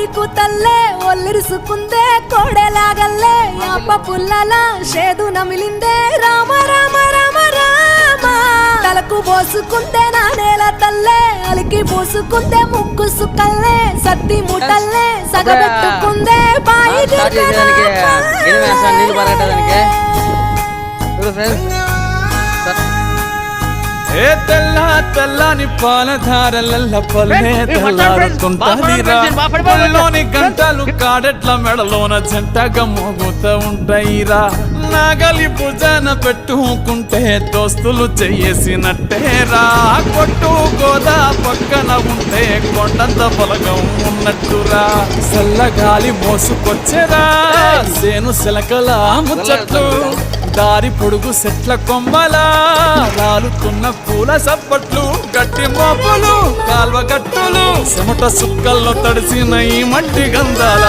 నీకు తల్లే ఒల్లిరుసుకుందే కోడెలాగల్లే యాప పుల్లల షేదు నమిలిందే రామ రామ రామ రామ తలకు పోసుకుందే నా నేల తల్లే అలికి పూసుకుందే ముక్కు సుక్కల్లే సత్తి ముట్టల్లే సగబెట్టుకుందే బాయి ఏ తెల్ల తెల్లని పాలధారల పల్లె తెల్లాడుతుంటాదిరా పల్లోని గంటలు కాడెట్ల మెడలోన జంటగా మోగుతూ ఉంటాయిరా నాగలి భుజాన పెట్టుకుంటే దోస్తులు చెయ్యేసినట్టేరా కొట్టు గోదా పక్కన ఉంటే కొండంత బలగం ఉన్నట్టురా చల్లగాలి మోసుకొచ్చేరా సేను శిలకల ముచ్చట్లు దారి పొడుగు సెట్ల కొమ్మలా రాలుతున్న పూల సప్పట్లు గట్టి మోపులు కాల్వ గట్టులు చెమట సుక్కల్లో తడిసిన ఈ మట్టి గంధాల